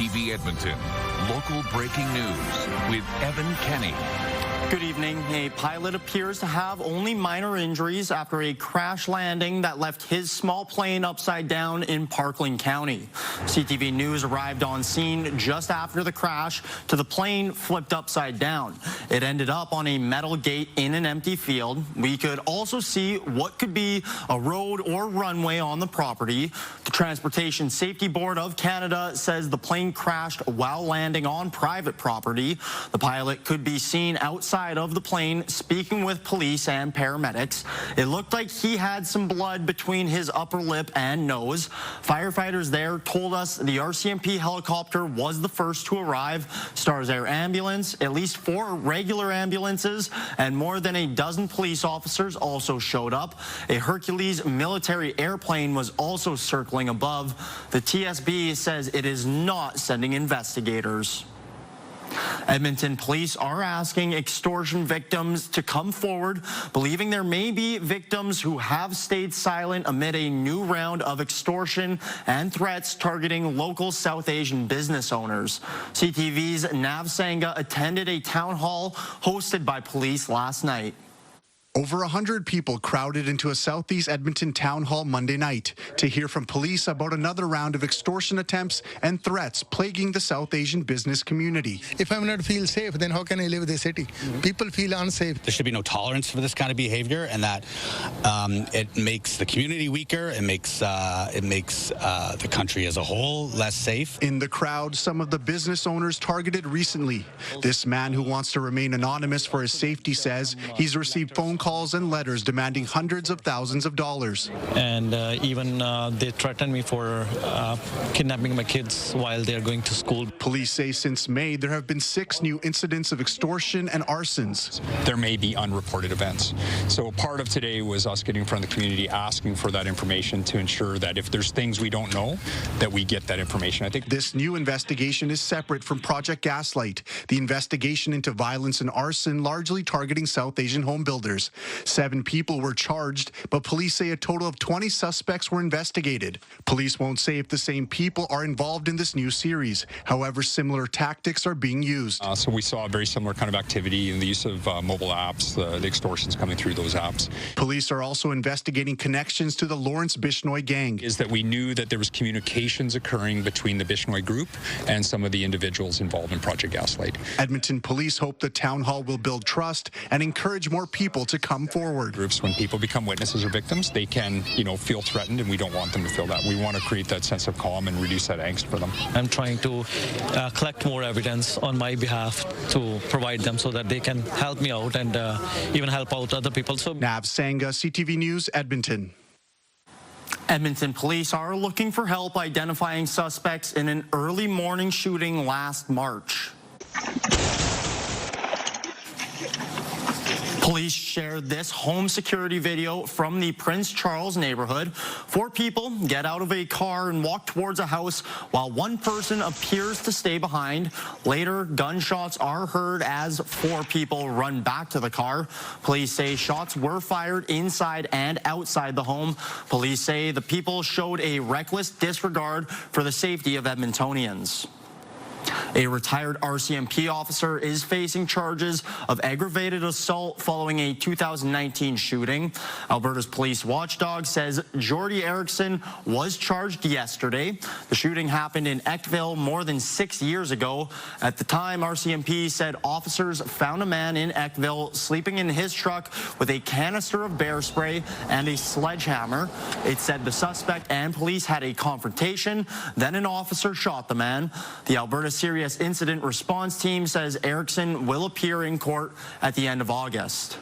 CTV Edmonton, local breaking news with Evan Kenny. Good evening. A pilot appears to have only minor injuries after a crash landing that left his small plane upside down in Parkland County. CTV News arrived on scene just after the crash to the plane flipped upside down. It ended up on a metal gate in an empty field. We could also see what could be a road or runway on the property. The Transportation Safety Board of Canada says the plane crashed while landing on private property. The pilot could be seen outside of the plane speaking with police and paramedics. It looked like he had some blood between his upper lip and nose. Firefighters there told us the RCMP helicopter was the first to arrive. Stars Air Ambulance, at least 4 regular ambulances, and more than a dozen police officers also showed up. A Hercules military airplane was also circling above. The TSB says it is not sending investigators. Edmonton police are asking extortion victims to come forward, believing there may be victims who have stayed silent amid a new round of extortion and threats targeting local South Asian business owners. CTV's Nav Sangha attended a town hall hosted by police last night. Over 100 people crowded into a Southeast Edmonton town hall Monday night to hear from police about another round of extortion attempts and threats plaguing the South Asian business community. If I'm not feel safe, then how can I live in the city? People feel unsafe. There should be no tolerance for this kind of behavior, and that it makes the community weaker. It makes the country as a whole less safe. In the crowd, some of the business owners targeted recently. This man who wants to remain anonymous for his safety says he's received phone calls and letters demanding hundreds of thousands of dollars. And even they threatened me for kidnapping my kids while they're going to school. Police say since May, there have been 6 new incidents of extortion and arsons. There may be unreported events. So part of today was us getting in front of the community, asking for that information to ensure that if there's things we don't know, that we get that information. I think this new investigation is separate from Project Gaslight, the investigation into violence and arson largely targeting South Asian home builders. 7 people were charged, but police say a total of 20 suspects were investigated. Police won't say if the same people are involved in this new series. However, similar tactics are being used. So we saw a very similar kind of activity in the use of mobile apps, the extortions coming through those apps. Police are also investigating connections to the Lawrence Bishnoi gang. Is that we knew that there was communications occurring between the Bishnoi group and some of the individuals involved in Project Gaslight. Edmonton police hope the town hall will build trust and encourage more people to come forward. Groups, when people become witnesses or victims, they can, feel threatened, and we don't want them to feel that. We want to create that sense of calm and reduce that angst for them. I'm trying to collect more evidence on my behalf to provide them so that they can help me out and even help out other people. So Nav Sangha, CTV News, Edmonton. Edmonton police are looking for help identifying suspects in an early morning shooting last March. Police shared this home security video from the Prince Charles neighborhood. 4 people get out of a car and walk towards a house while one person appears to stay behind. Later, gunshots are heard as 4 people run back to the car. Police say shots were fired inside and outside the home. Police say the people showed a reckless disregard for the safety of Edmontonians. A retired RCMP officer is facing charges of aggravated assault following a 2019 shooting. Alberta's police watchdog says Jordy Erickson was charged yesterday. The shooting happened in Eckville more than 6 years ago. At the time, RCMP said officers found a man in Eckville sleeping in his truck with a canister of bear spray and a sledgehammer. It said the suspect and police had a confrontation. Then an officer shot the man. The Alberta Serious Incident Response Team says Erickson will appear in court at the end of August.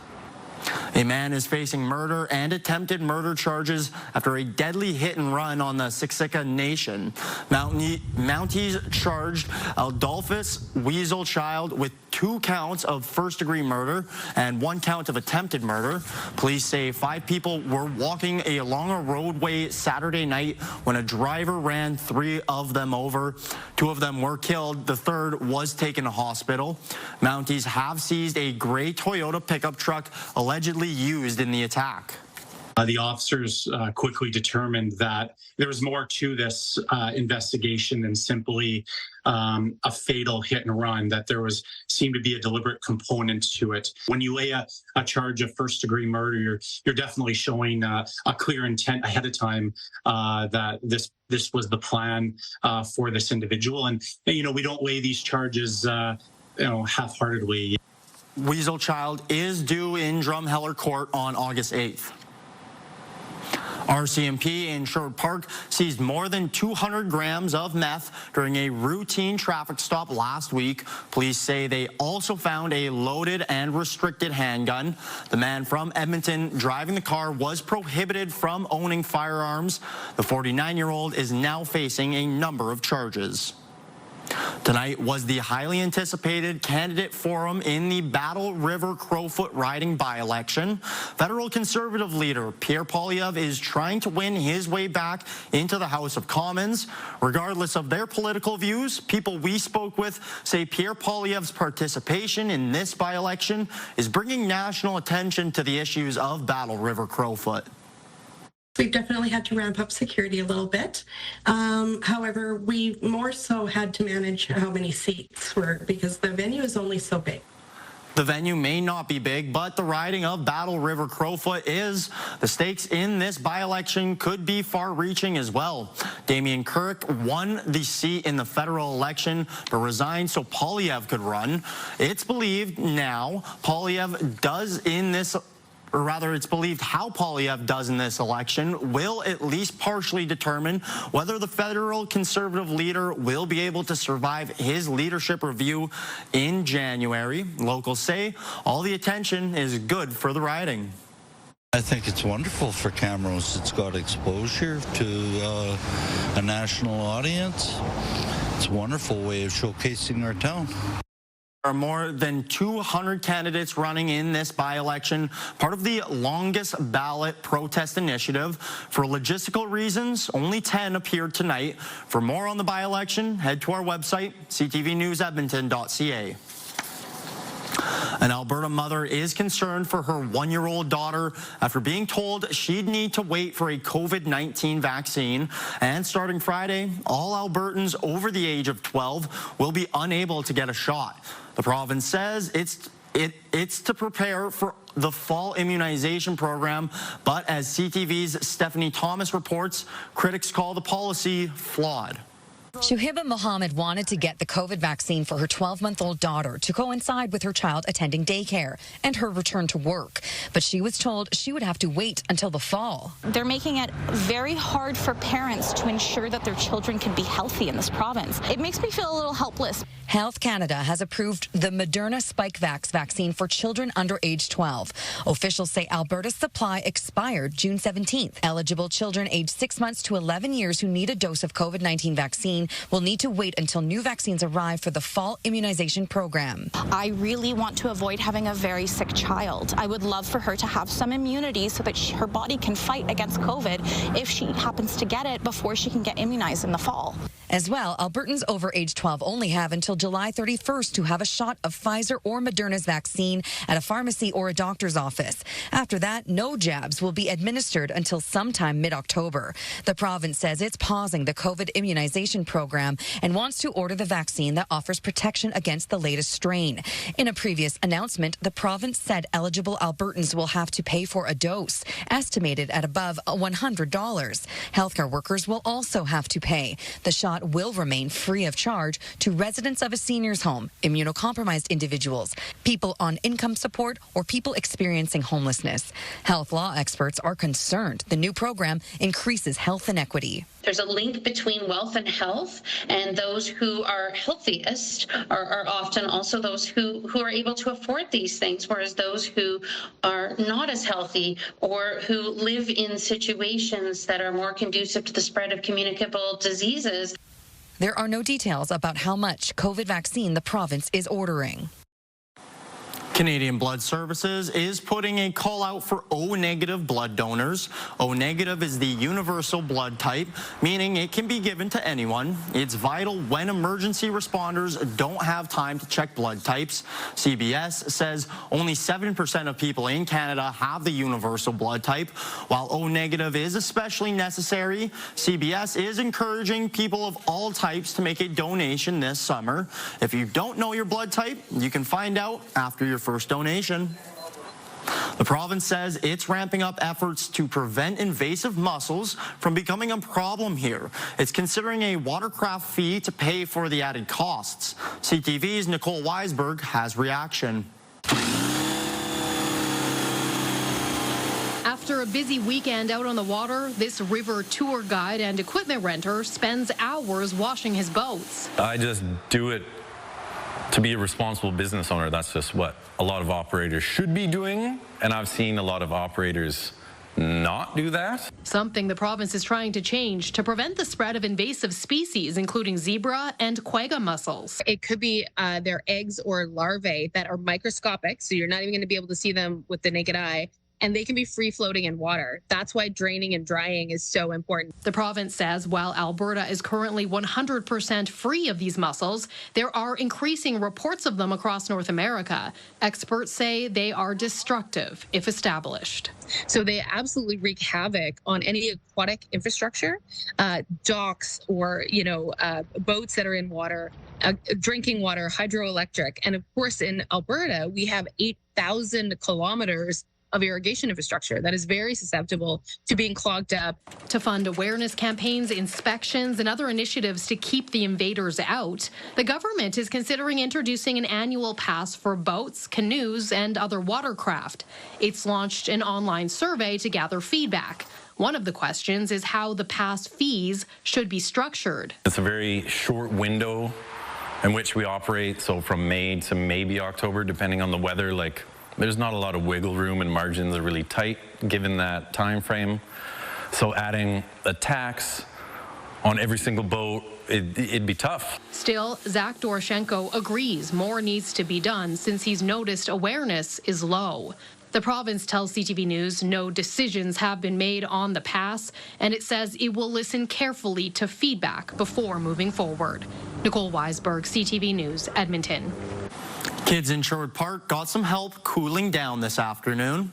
A man is facing murder and attempted murder charges after a deadly hit and run on the Siksika Nation. Mounties charged Adolphus Weasel Child with 2 counts of first-degree murder and 1 count of attempted murder. Police say 5 people were walking along a roadway Saturday night when a driver ran 3 of them over. 2 of them were killed. The 3rd was taken to hospital. Mounties have seized a gray Toyota pickup truck allegedly used in the attack. The officers quickly determined that there was more to this investigation than simply a fatal hit and run, that there seemed to be a deliberate component to it. When you lay a charge of first-degree murder, you're definitely showing a clear intent ahead of time that this was the plan for this individual. And we don't lay these charges half-heartedly. Weasel Child is due in Drumheller Court on August 8th. RCMP in Sherwood Park seized more than 200 grams of meth during a routine traffic stop last week. Police say they also found a loaded and restricted handgun. The man from Edmonton driving the car was prohibited from owning firearms. The 49-year-old is now facing a number of charges. Tonight was the highly anticipated candidate forum in the Battle River Crowfoot riding by-election. Federal Conservative leader Pierre Poilievre is trying to win his way back into the House of Commons. Regardless of their political views, people we spoke with say Pierre Poilievre's participation in this by-election is bringing national attention to the issues of Battle River Crowfoot. We've definitely had to ramp up security a little bit. However, we more so had to manage how many seats were, because the venue is only so big. The venue may not be big, but the riding of Battle River Crowfoot is. The stakes in this by-election could be far-reaching as well. Damien Kirk won the seat in the federal election, but resigned so Poilievre could run. It's believed now Poilievre does in this, or rather it's believed how Poilievre does in this election will at least partially determine whether the federal Conservative leader will be able to survive his leadership review in January. Locals say all the attention is good for the riding. I think it's wonderful for Camrose. It's got exposure to a national audience. It's a wonderful way of showcasing our town. There are more than 200 candidates running in this by-election, part of the longest ballot protest initiative. For logistical reasons, only 10 appeared tonight. For more on the by-election, head to our website, ctvnewsedmonton.ca. An Alberta mother is concerned for her one-year-old daughter after being told she'd need to wait for a COVID-19 vaccine. And starting Friday, all Albertans over the age of 12 will be unable to get a shot. The province says it's to prepare for the fall immunization program, but as CTV's Stephanie Thomas reports, critics call the policy flawed. Shuhiba Mohammed wanted to get the COVID vaccine for her 12-month-old daughter to coincide with her child attending daycare and her return to work. But she was told she would have to wait until the fall. They're making it very hard for parents to ensure that their children can be healthy in this province. It makes me feel a little helpless. Health Canada has approved the Moderna Spikevax vaccine for children under age 12. Officials say Alberta's supply expired June 17th. Eligible children aged 6 months to 11 years who need a dose of COVID-19 vaccine will need to wait until new vaccines arrive for the fall immunization program. I really want to avoid having a very sick child. I would love for her to have some immunity so that her body can fight against COVID if she happens to get it before she can get immunized in the fall. As well, Albertans over age 12 only have until July 31st to have a shot of Pfizer or Moderna's vaccine at a pharmacy or a doctor's office. After that, no jabs will be administered until sometime mid-October. The province says it's pausing the COVID immunization program and wants to order the vaccine that offers protection against the latest strain. In a previous announcement, the province said eligible Albertans will have to pay for a dose, estimated at above $100. Healthcare workers will also have to pay. The shot will remain free of charge to residents of a senior's home, immunocompromised individuals, people on income support, or people experiencing homelessness. Health law experts are concerned the new program increases health inequity. There's a link between wealth and health, and those who are healthiest are often also those who are able to afford these things, whereas those who are not as healthy or who live in situations that are more conducive to the spread of communicable diseases. There are no details about how much COVID vaccine the province is ordering. Canadian Blood Services is putting a call out for O-negative blood donors. O-negative is the universal blood type, meaning it can be given to anyone. It's vital when emergency responders don't have time to check blood types. CBS says only 7% of people in Canada have the universal blood type. While O-negative is especially necessary, CBS is encouraging people of all types to make a donation this summer. If you don't know your blood type, you can find out after your first donation. The province says it's ramping up efforts to prevent invasive mussels from becoming a problem here. It's considering a watercraft fee to pay for the added costs. CTV's Nicole Weisberg has reaction. After a busy weekend out on the water, this river tour guide and equipment renter spends hours washing his boats. I just do it to be a responsible business owner. That's just what a lot of operators should be doing, and I've seen a lot of operators not do that. Something the province is trying to change to prevent the spread of invasive species, including zebra and quagga mussels. It could be their eggs or larvae that are microscopic, so you're not even going to be able to see them with the naked eye. And they can be free floating in water. That's why draining and drying is so important. The province says while Alberta is currently 100% free of these mussels, there are increasing reports of them across North America. Experts say they are destructive if established. So they absolutely wreak havoc on any aquatic infrastructure, docks or, boats that are in water, drinking water, hydroelectric. And of course, in Alberta, we have 8,000 kilometers of irrigation infrastructure that is very susceptible to being clogged up. To fund awareness campaigns, inspections, and other initiatives to keep the invaders out, the government is considering introducing an annual pass for boats, canoes, and other watercraft. It's launched an online survey to gather feedback. One of the questions is how the pass fees should be structured. It's a very short window in which we operate, so from May to maybe October, depending on the weather. There's not a lot of wiggle room and margins are really tight given that time frame. So adding a tax on every single boat, it'd be tough. Still, Zach Doroshenko agrees more needs to be done since he's noticed awareness is low. The province tells CTV News no decisions have been made on the pass, and it says it will listen carefully to feedback before moving forward. Nicole Weisberg, CTV News, Edmonton. Kids in Sherwood Park got some help cooling down this afternoon.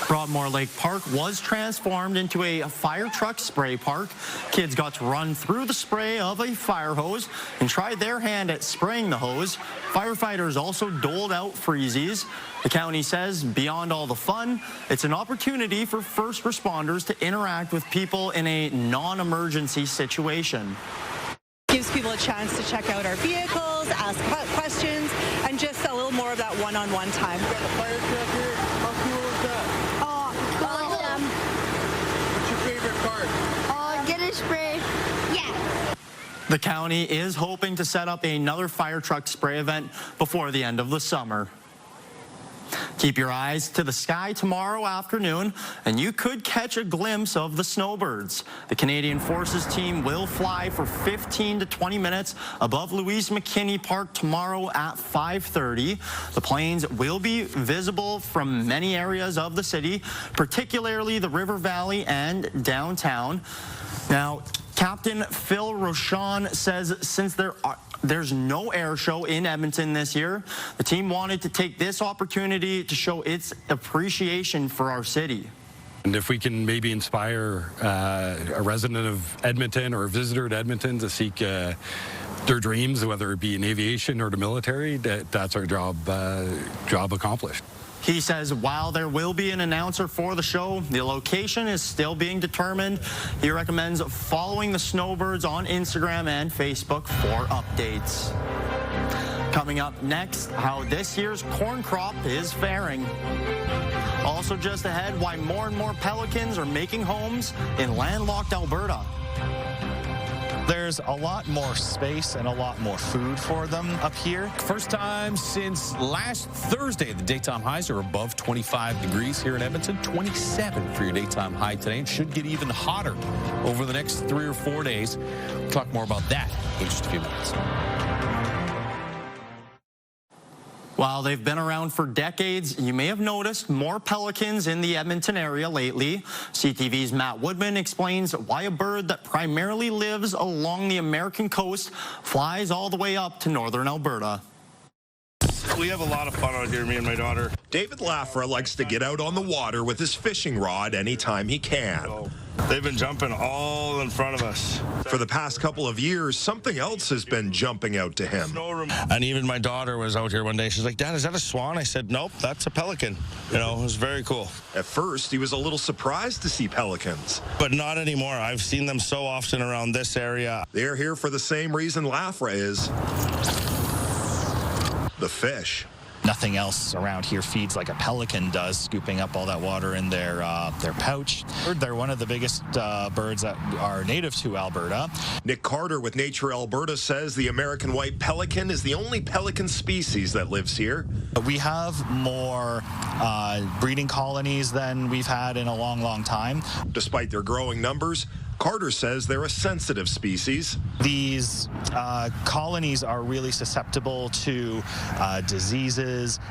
Broadmoor Lake Park was transformed into a fire truck spray park. Kids got to run through the spray of a fire hose and try their hand at spraying the hose. Firefighters also doled out freezies. The county says beyond all the fun, it's an opportunity for first responders to interact with people in a non-emergency situation. Gives people a chance to check out our vehicles, ask questions, and just a little more of that one-on-one time. Got a fire truck here. How cool is that? Awesome. What's your favorite part? Get a spray. Yeah. The county is hoping to set up another fire truck spray event before the end of the summer. Keep your eyes to the sky tomorrow afternoon, and you could catch a glimpse of the Snowbirds. The Canadian Forces team will fly for 15 to 20 minutes above Louise McKinney Park tomorrow at 5:30. The planes will be visible from many areas of the city, particularly the River Valley and downtown. Now, Captain Phil Rochon says since there's no air show in Edmonton this year, the team wanted to take this opportunity to show its appreciation for our city. And if we can maybe inspire a resident of Edmonton or a visitor to Edmonton to seek their dreams, whether it be in aviation or the military, that's our job accomplished. He says while there will be an announcer for the show, the location is still being determined. He recommends following the Snowbirds on Instagram and Facebook for updates. Coming up next, how this year's corn crop is faring. Also just ahead, why more and more pelicans are making homes in landlocked Alberta. There's a lot more space and a lot more food for them up here. First time since last Thursday, the daytime highs are above 25 degrees here in Edmonton. 27 for your daytime high today, and should get even hotter over the next 3 or 4 days. We'll talk more about that in just a few minutes. While they've been around for decades, you may have noticed more pelicans in the Edmonton area lately. CTV's Matt Woodman explains why a bird that primarily lives along the American coast flies all the way up to northern Alberta. We have a lot of fun out here, me and my daughter. David Laffra likes to get out on the water with his fishing rod anytime he can. They've been jumping all in front of us. For the past couple of years, something else has been jumping out to him. And even my daughter was out here one day. She's like, Dad, is that a swan? I said, nope, that's a pelican. You know, it was very cool. At first, he was a little surprised to see pelicans. But not anymore. I've seen them so often around this area. They're here for the same reason Laffra is. The fish. Nothing else around here feeds like a pelican does, scooping up all that water in their pouch. They're one of the biggest birds that are native to Alberta. Nick Carter with Nature Alberta says the American white pelican is the only pelican species that lives here. We have more breeding colonies than we've had in a long, long time. Despite their growing numbers, Carter says they're a sensitive species. These colonies are really susceptible to diseases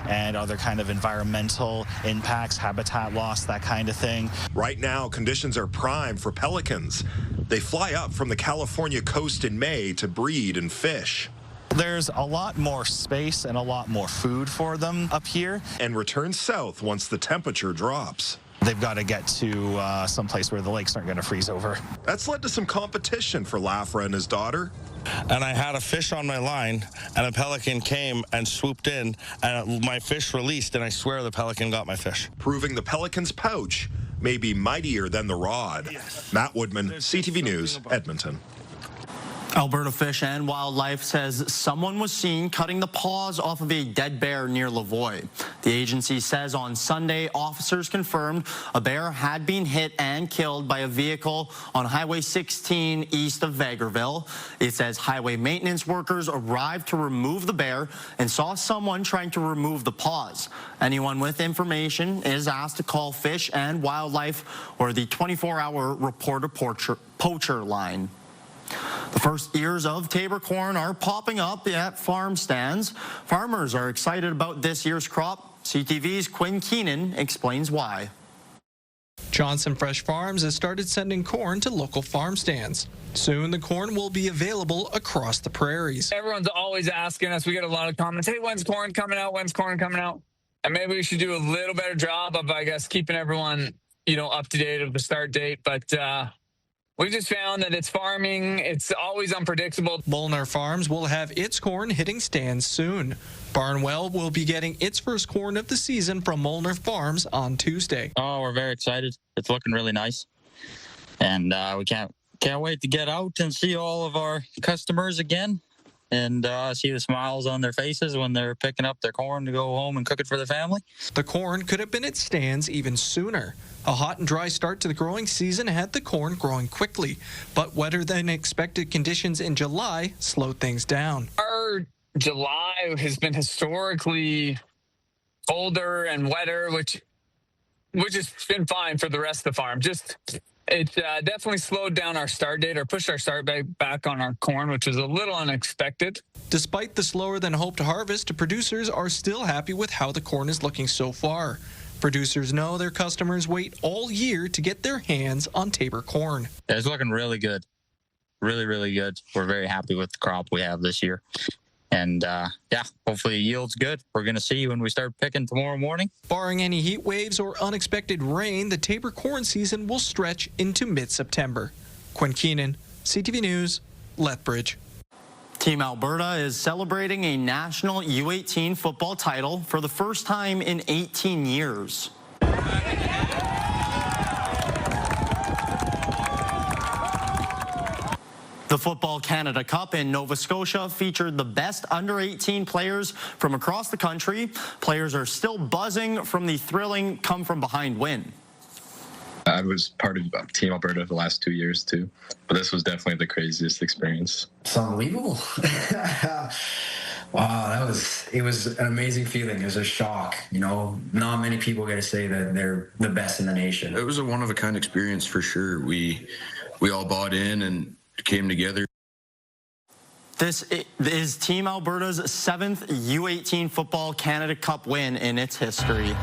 and other kind of environmental impacts, habitat loss, that kind of thing. Right now, conditions are prime for pelicans. They fly up from the California coast in May to breed and fish. There's a lot more space and a lot more food for them up here. And return south once the temperature drops. They've got to get to some place where the lakes aren't going to freeze over. That's led to some competition for Laffra and his daughter. And I had a fish on my line, and a pelican came and swooped in, and my fish released, and I swear the pelican got my fish. Proving the pelican's pouch may be mightier than the rod. Yes. Matt Woodman, CTV News, Edmonton. Alberta Fish and Wildlife says someone was seen cutting the paws off of a dead bear near Lavoie. The agency says on Sunday, officers confirmed a bear had been hit and killed by a vehicle on Highway 16 east of Vegreville. It says highway maintenance workers arrived to remove the bear and saw someone trying to remove the paws. Anyone with information is asked to call Fish and Wildlife or the 24-hour report-a-poacher line. The first ears of Tabor corn are popping up at farm stands. Farmers are excited about this year's crop. CTV's Quinn Keenan explains why. Johnson Fresh Farms has started sending corn to local farm stands. Soon the corn will be available across the prairies. Everyone's always asking us, we get a lot of comments, hey, when's corn coming out? When's corn coming out? And maybe we should do a little better job of, I guess, keeping everyone, up to date of the start date. But we just found that it's farming. It's always unpredictable. Molnar Farms will have its corn hitting stands soon. Barnwell will be getting its first corn of the season from Molnar Farms on Tuesday. Oh, we're very excited. It's looking really nice. And we can't wait to get out and see all of our customers again and see the smiles on their faces when they're picking up their corn to go home and cook it for their family. The corn could have been at stands even sooner. A hot and dry start to the growing season had the corn growing quickly, but wetter than expected conditions in July slowed things down. Our July has been historically colder and wetter, which has been fine for the rest of the farm. It definitely slowed down our start date or pushed our start back on our corn, which was a little unexpected. Despite the slower than hoped harvest, producers are still happy with how the corn is looking so far. Producers know their customers wait all year to get their hands on Tabor corn. It's looking really good. Really, really good. We're very happy with the crop we have this year. And, hopefully the yield's good. We're going to see when we start picking tomorrow morning. Barring any heat waves or unexpected rain, the Tabor corn season will stretch into mid-September. Quinn Keenan, CTV News, Lethbridge. Team Alberta is celebrating a national U18 football title for the first time in 18 years. The Football Canada Cup in Nova Scotia featured the best under-18 players from across the country. Players are still buzzing from the thrilling come-from-behind win. I was part of Team Alberta the last 2 years too, but this was definitely the craziest experience. It's unbelievable. Wow, it was an amazing feeling. It was a shock. Not many people get to say that they're the best in the nation. It was a one-of-a-kind experience for sure. We all bought in and came together. This is Team Alberta's 7th U18 Football Canada Cup win in its history.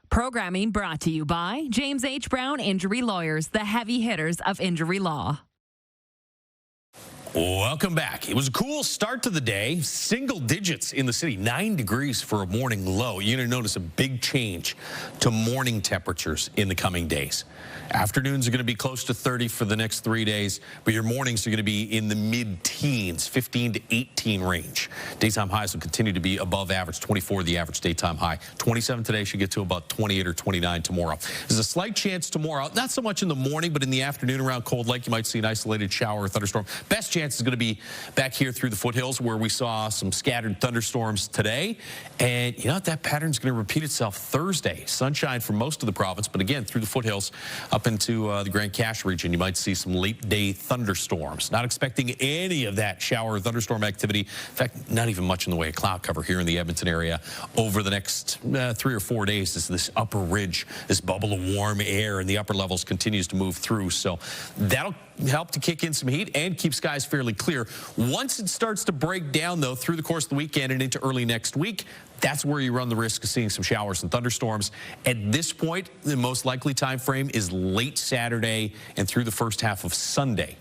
Programming brought to you by James H. Brown Injury Lawyers, the heavy hitters of injury law. Welcome back. It was a cool start to the day. Single digits in the city, 9 degrees for a morning low. You're going to notice a big change to morning temperatures in the coming days. Afternoons are going to be close to 30 for the next 3 days, but your mornings are going to be in the mid-teens, 15 to 18 range. Daytime highs will continue to be above average, 24 the average daytime high. 27 today, should get to about 28 or 29 tomorrow. There's a slight chance tomorrow, not so much in the morning, but in the afternoon around Cold Lake, you might see an isolated shower or thunderstorm. Best chance is going to be back here through the foothills where we saw some scattered thunderstorms today. And you know what? That pattern's going to repeat itself Thursday. Sunshine for most of the province, but again, through the foothills up into the Grand Cache region, you might see some late-day thunderstorms. Not expecting any of that shower or thunderstorm activity. In fact, not even much in the way of cloud cover here in the Edmonton area over the next 3 or 4 days as this upper ridge, this bubble of warm air in the upper levels continues to move through. So that'll help to kick in some heat and keep skies fairly clear. Once it starts to break down, though, through the course of the weekend and into early next week, that's where you run the risk of seeing some showers and thunderstorms. At this point, the most likely time frame is late Saturday and through the first half of Sunday.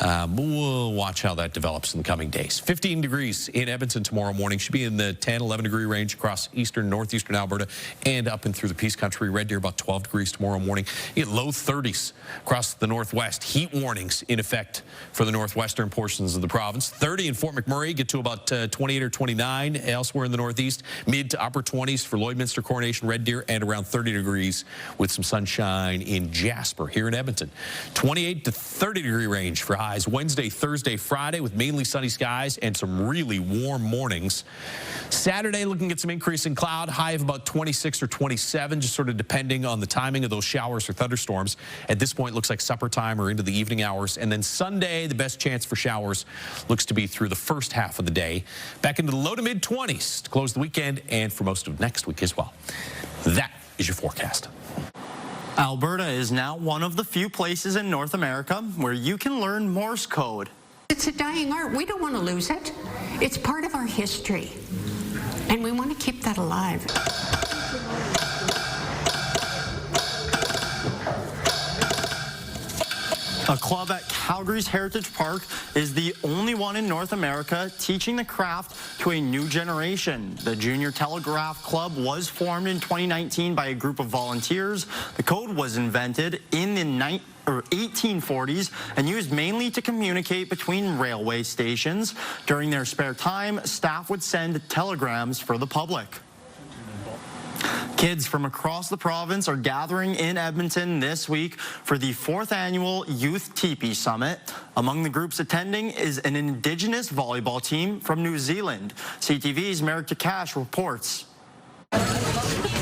We'll watch how that develops in the coming days. 15 degrees in Edmonton tomorrow morning. Should be in the 10, 11 degree range across eastern, northeastern Alberta and up and through the Peace Country. Red Deer about 12 degrees tomorrow morning. You get low 30s across the northwest. Heat warnings in effect for the northwestern portions of the province. 30 in Fort McMurray, get to about 28 or 29 elsewhere in the northeast. Mid to upper 20s for Lloydminster, Coronation, Red Deer, and around 30 degrees with some sunshine in Jasper here in Edmonton. 28 to 30 degree range for highs Wednesday, Thursday, Friday with mainly sunny skies and some really warm mornings. Saturday looking at some increase in cloud, high of about 26 or 27, just sort of depending on the timing of those showers or thunderstorms. At this point, looks like supper time or into the evening hours. And then Sunday, the best chance for showers looks to be through the first half of the day. Back into the low to mid 20s to close the weekend and for most of next week as well. That is your forecast. Alberta is now one of the few places in North America where you can learn Morse code. It's a dying art. We don't want to lose it. It's part of our history, and we want to keep that alive. A club at Calgary's Heritage Park is the only one in North America teaching the craft to a new generation. The Junior Telegraph Club was formed in 2019 by a group of volunteers. The code was invented in the 1840s and used mainly to communicate between railway stations. During their spare time, staff would send telegrams for the public. Kids from across the province are gathering in Edmonton this week for the 4th annual Youth Tepee Summit. Among the groups attending is an Indigenous volleyball team from New Zealand. CTV's Merrick Takash reports.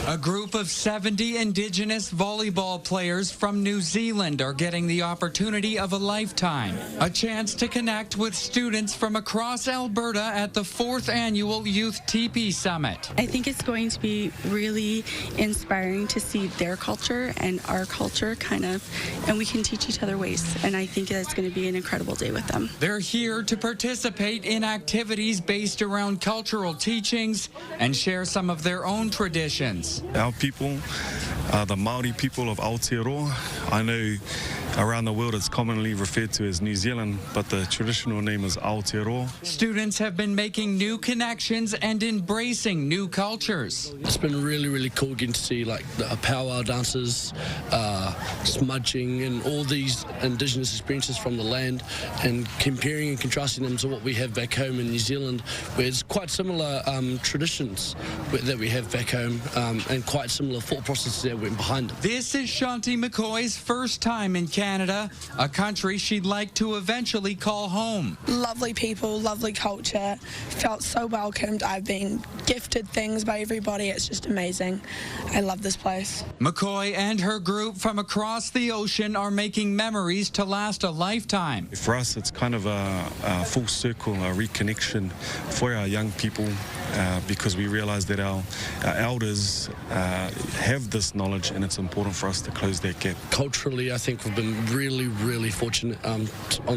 A group of 70 Indigenous volleyball players from New Zealand are getting the opportunity of a lifetime, a chance to connect with students from across Alberta at the 4th annual Youth Tepee Summit. I think it's going to be really inspiring to see their culture and our culture and we can teach each other ways, and I think it's going to be an incredible day with them. They're here to participate in activities based around cultural teachings and share some of their own traditions. Our people, the Mountie people of Aotearoa, I know around the world it's commonly referred to as New Zealand, but the traditional name is Aotearoa. Students have been making new connections and embracing new cultures. It's been really, really cool getting to see like the powwow dances, smudging, and all these Indigenous experiences from the land, and comparing and contrasting them to what we have back home in New Zealand, where it's quite similar traditions that we have back home, and quite similar thought processes that went behind them. This is Shanti McCoy's first time in Canada, a country she'd like to eventually call home. Lovely people, lovely culture, felt so welcomed. I've been gifted things by everybody. It's just amazing. I love this place. McCoy and her group from across the ocean are making memories to last a lifetime. For us, it's kind of a full circle, a reconnection for our young people because we realize that our elders have this knowledge, and it's important for us to close that gap. Culturally, I think we've been really, really fortunate on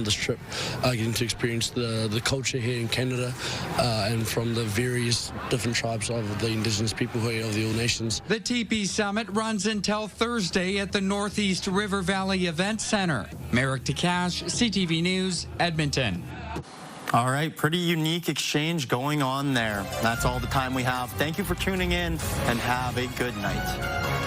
this trip, getting to experience the culture here in Canada and from the various different tribes of the Indigenous people here of the All Nations. The Tepee Summit runs until Thursday at the Northeast River Valley Event Center. Merrick Takash, CTV News, Edmonton. All right, pretty unique exchange going on there. That's all the time we have. Thank you for tuning in, and have a good night.